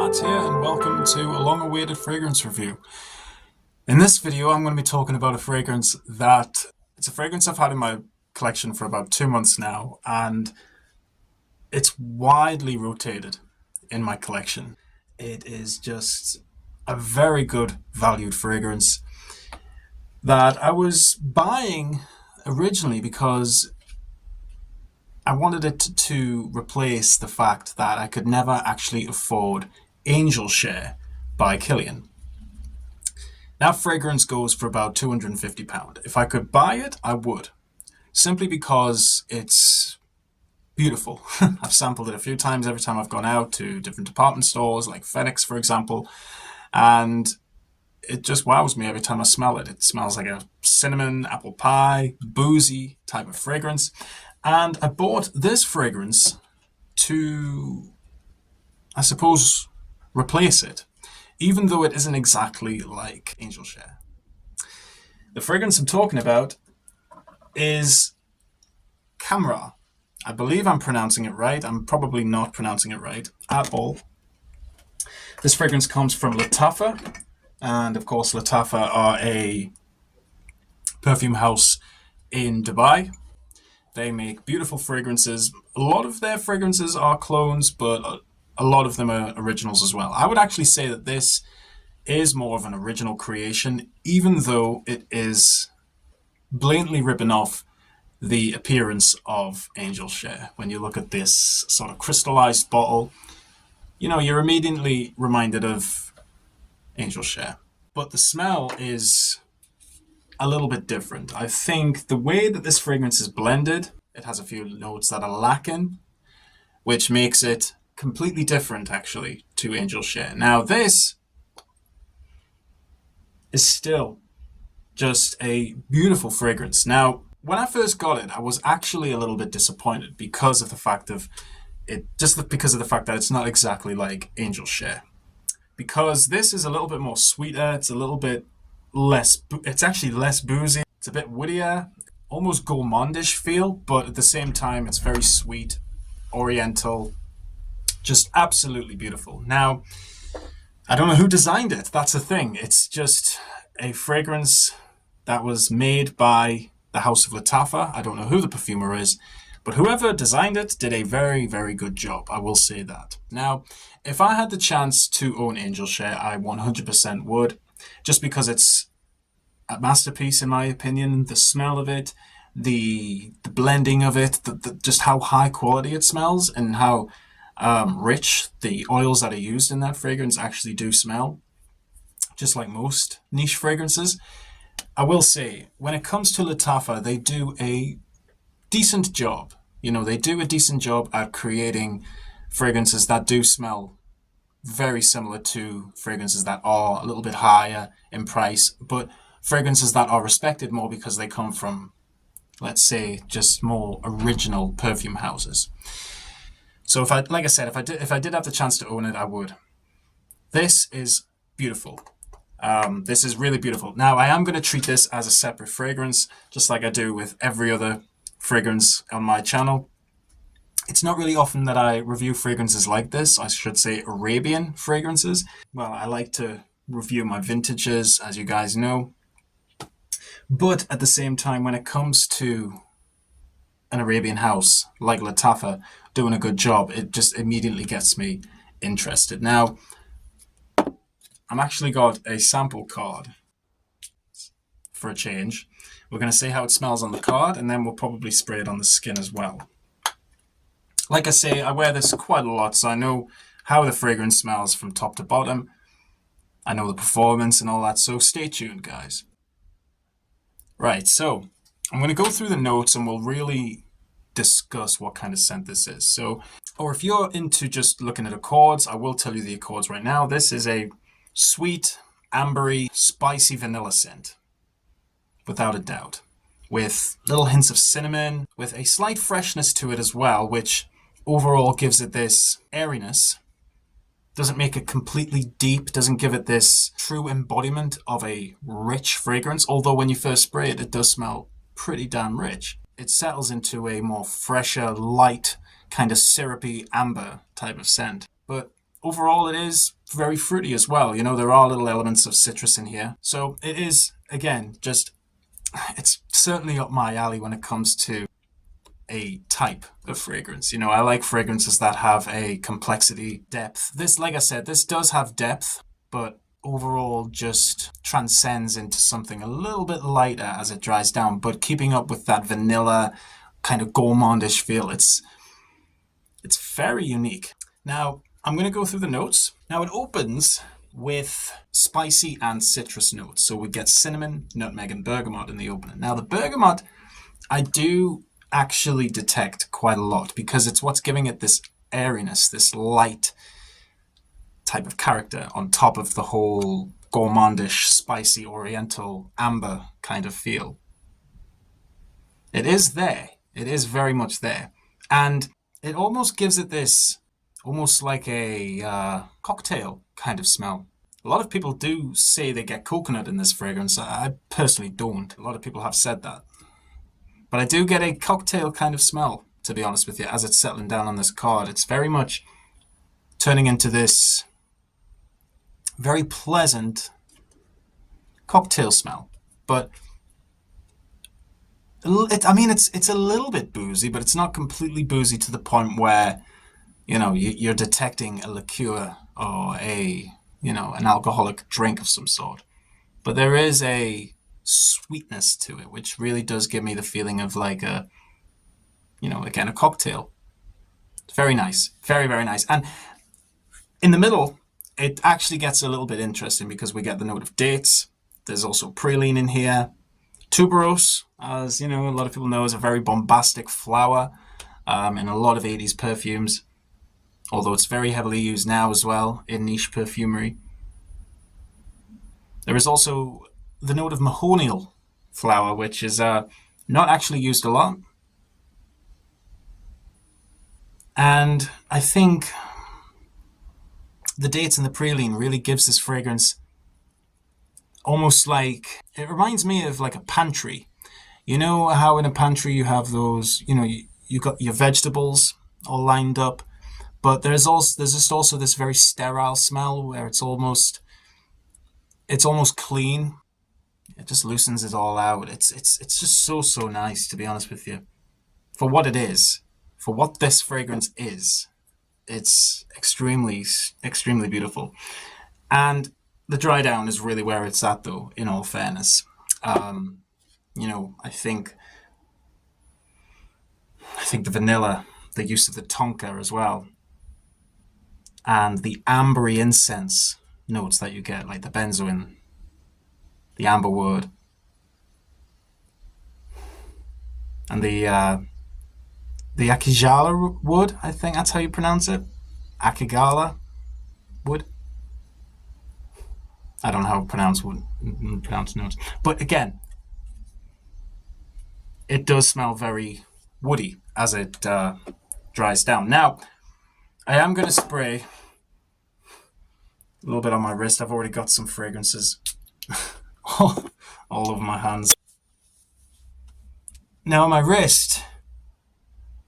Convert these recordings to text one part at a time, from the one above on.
Matt here, and welcome to a long-awaited fragrance review. In this video, I'm going to be talking about a fragrance it's a fragrance I've had in my collection for about 2 months now, and it's widely rotated in my collection. It is just a very good valued fragrance that I was buying originally because I wanted it to replace the fact that I could never actually afford Angel Share by Kilian. That fragrance goes for about £250. If I could buy it, I would. Simply because it's beautiful. I've sampled it a few times every time I've gone out to different department stores, like Phoenix, for example, and it just wows me every time I smell it. It smells like a cinnamon, apple pie, boozy type of fragrance. And I bought this fragrance to, I suppose, replace it, even though it isn't exactly like Angel Share. The fragrance I'm talking about is Khamrah. I believe I'm pronouncing it right. I'm probably not pronouncing it right at all. This fragrance comes from Lattafa, and of course Lattafa are a perfume house in Dubai. They make beautiful fragrances. A lot of their fragrances are clones, but a lot of them are originals as well. I would actually say that this is more of an original creation, even though it is blatantly ripping off the appearance of Angel Share. When you look at this sort of crystallized bottle, you're immediately reminded of Angel Share. But the smell is a little bit different. I think the way that this fragrance is blended, it has a few notes that are lacking, which makes it completely different actually to Angel Share. Now this is still just a beautiful fragrance. Now when I first got it, I was actually a little bit disappointed because of the fact that it's not exactly like Angel Share. Because this is a little bit more sweeter, it's a little bit it's actually less boozy. It's a bit woodier, almost gourmandish feel, but at the same time, it's very sweet, oriental, just absolutely beautiful. Now, I don't know who designed it. That's the thing. It's just a fragrance that was made by the House of Lattafa. I don't know who the perfumer is, but whoever designed it did a very, very good job. I will say that. Now, if I had the chance to own Angel Share, I 100% would. Just because it's a masterpiece in my opinion. The smell of it, the blending of it, just how high quality it smells, and how rich the oils that are used in that fragrance actually do smell, just like most niche fragrances. I will say, when it comes to Lattafa, they do a decent job. They do a decent job at creating fragrances that do smell very similar to fragrances that are a little bit higher in price, but fragrances that are respected more because they come from, let's say, just more original perfume houses. So if I did have the chance to own it, I would. This is beautiful. This is really beautiful. Now I am going to treat this as a separate fragrance, just like I do with every other fragrance on my channel. It's not really often that I review fragrances like this. I should say Arabian fragrances. Well, I like to review my vintages, as you guys know. But at the same time, when it comes to an Arabian house like Lattafa doing a good job, it just immediately gets me interested. Now, I'm actually got a sample card for a change. We're going to see how it smells on the card, and then we'll probably spray it on the skin as well. Like I say, I wear this quite a lot, so I know how the fragrance smells from top to bottom. I know the performance and all that, so stay tuned, guys. Right, so I'm going to go through the notes and we'll really discuss what kind of scent this is. Or if you're into just looking at accords, I will tell you the accords right now. This is a sweet, ambery, spicy vanilla scent, without a doubt, with little hints of cinnamon, with a slight freshness to it as well, which overall gives it this airiness. Doesn't make it completely deep, doesn't give it this true embodiment of a rich fragrance, although when you first spray it, it does smell pretty damn rich. It settles into a more fresher, light, kind of syrupy amber type of scent. But overall it is very fruity as well. You know, there are little elements of citrus in here. So it is, again, just, it's certainly up my alley when it comes to a type of fragrance. You know, I like fragrances that have a complexity, depth. This, like I said, this does have depth, but overall just transcends into something a little bit lighter as it dries down, but keeping up with that vanilla kind of gourmandish feel. It's very unique. Now, I'm going to go through the notes. Now, it opens with spicy and citrus notes. So we get cinnamon, nutmeg, and bergamot in the opening. Now, the bergamot, I do actually detect quite a lot because it's what's giving it this airiness, this light type of character on top of the whole gourmandish, spicy, oriental, amber kind of feel. It is there. It is very much there. And it almost gives it this, almost like a cocktail kind of smell. A lot of people do say they get coconut in this fragrance. I personally don't. A lot of people have said that. But I do get a cocktail kind of smell, to be honest with you, as it's settling down on this card. It's very much turning into this very pleasant cocktail smell. But it's a little bit boozy, but it's not completely boozy to the point where, you know, you're detecting a liqueur or an alcoholic drink of some sort. But there is a sweetness to it, which really does give me the feeling of like a cocktail. It's very nice. Very, very nice. And in the middle, it actually gets a little bit interesting because we get the note of dates. There's also praline in here. Tuberose, as you know, a lot of people know, is a very bombastic flower in a lot of 80s perfumes, although it's very heavily used now as well in niche perfumery. There is also the note of mahonial flower, which is not actually used a lot. And I think the dates and the praline really gives this fragrance almost like, it reminds me of like a pantry. You know how in a pantry you have those, you got your vegetables all lined up, but there's just also this very sterile smell where it's almost clean. It just loosens it all out. It's just so nice, to be honest with you. For what it is, for what this fragrance is, it's extremely, extremely beautiful. And the Drydown is really where it's at, though, in all fairness. I think the vanilla, the use of the tonka as well, and the ambery incense notes that you get, like the benzoin, the amberwood, and the akigala wood, I think that's how you pronounce it. Akigala wood. I don't know how to pronounce notes. But again, it does smell very woody as it dries down. Now, I am going to spray a little bit on my wrist. I've already got some fragrances all over my hands. Now, on my wrist,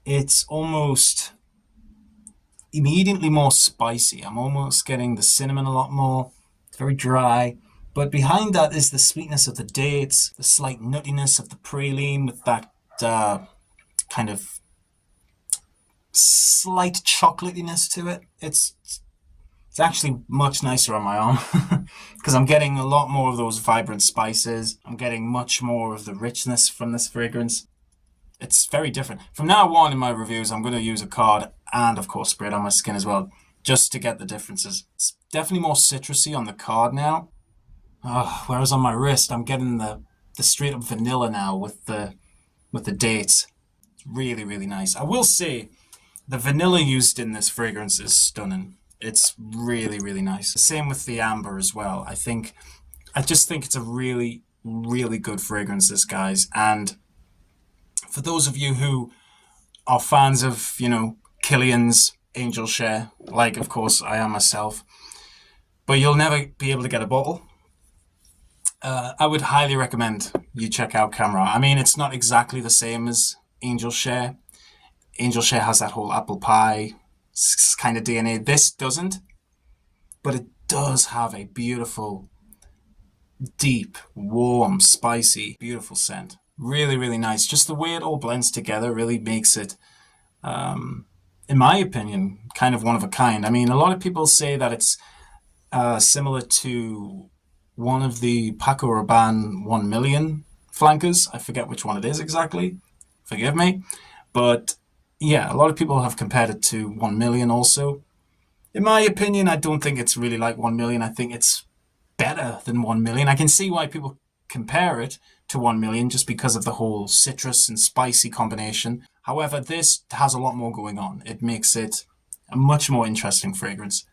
it's almost immediately more spicy. I'm almost getting the cinnamon a lot more. It's very dry. But behind that is the sweetness of the dates, the slight nuttiness of the praline with that kind of slight chocolatiness to it. It's actually much nicer on my arm because I'm getting a lot more of those vibrant spices. I'm getting much more of the richness from this fragrance. It's very different. From now on in my reviews, I'm going to use a card and, of course, spray it on my skin as well, just to get the differences. It's definitely more citrusy on the card now. Whereas on my wrist, I'm getting the straight up vanilla now with the dates. It's really, really nice. I will say the vanilla used in this fragrance is stunning. It's really, really nice. Same with the amber as well. I just think it's a really, really good fragrance, this, guys. And for those of you who are fans of, Kilian's Angel Share, like, of course, I am myself, but you'll never be able to get a bottle, I would highly recommend you check out Khamrah. I mean, it's not exactly the same as Angel Share. Angel Share has that whole apple pie kind of DNA. This doesn't. but it does have a beautiful, deep, warm, spicy, beautiful scent. Really, really nice. Just the way it all blends together really makes it, in my opinion, kind of one of a kind. I mean, a lot of people say that it's similar to one of the Paco Rabanne 1 million flankers. I forget which one it is exactly. Forgive me. But yeah, a lot of people have compared it to 1 million also. In my opinion, I don't think it's really like 1 million. I think it's better than 1 million. I can see why people compare it to 1 million just because of the whole citrus and spicy combination. However, this has a lot more going on. It makes it a much more interesting fragrance,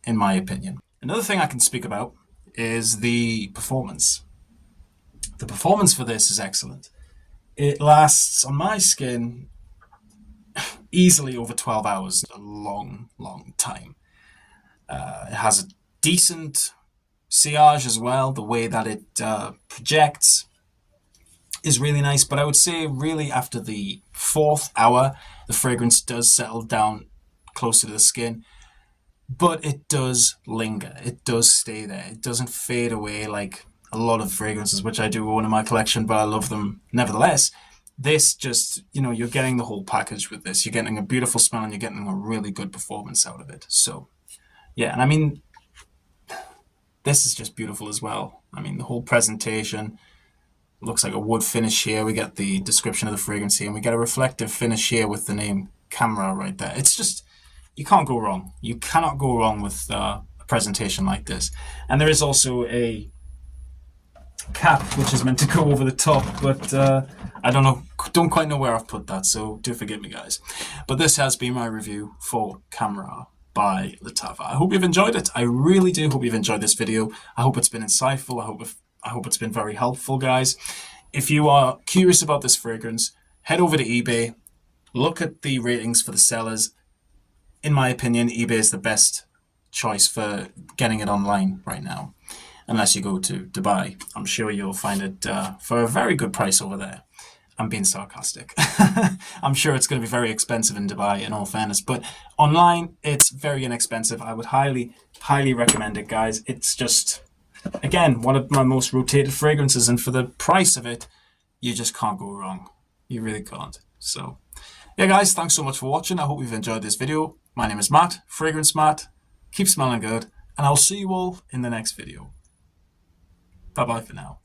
in my opinion. Another thing I can speak about is the performance. The performance for this is excellent. It lasts on my skin easily over 12 hours. A long, long time. It has a decent sillage as well. The way that it projects is really nice. But I would say really after the 4th hour, the fragrance does settle down closer to the skin. But it does linger. It does stay there. It doesn't fade away like a lot of fragrances, which I do own in my collection, but I love them nevertheless. This just, you're getting the whole package with this. You're getting a beautiful smell and you're getting a really good performance out of it. So, yeah, and I mean, this is just beautiful as well. I mean, the whole presentation looks like a wood finish here. We get the description of the fragrance here, and we get a reflective finish here with the name Khamrah right there. It's just, you can't go wrong. You cannot go wrong with a presentation like this. And there is also a cap which is meant to go over the top, but I don't quite know where I've put that, so do forgive me, guys. But this has been my review for Khamrah by Lattafa. I hope you've enjoyed it. I really do hope you've enjoyed this video. I hope it's been insightful. I hope it's been very helpful, guys. If you are curious about this fragrance, head over to eBay, look at the ratings for the sellers. In my opinion, eBay is the best choice for getting it online right now. Unless you go to Dubai, I'm sure you'll find it for a very good price over there. I'm being sarcastic. I'm sure it's going to be very expensive in Dubai, in all fairness. But online, it's very inexpensive. I would highly, highly recommend it, guys. It's just, again, one of my most rotated fragrances. And for the price of it, you just can't go wrong. You really can't. So, yeah, guys, thanks so much for watching. I hope you've enjoyed this video. My name is Matt, Fragrance Matt. Keep smelling good. And I'll see you all in the next video. Bye-bye for now.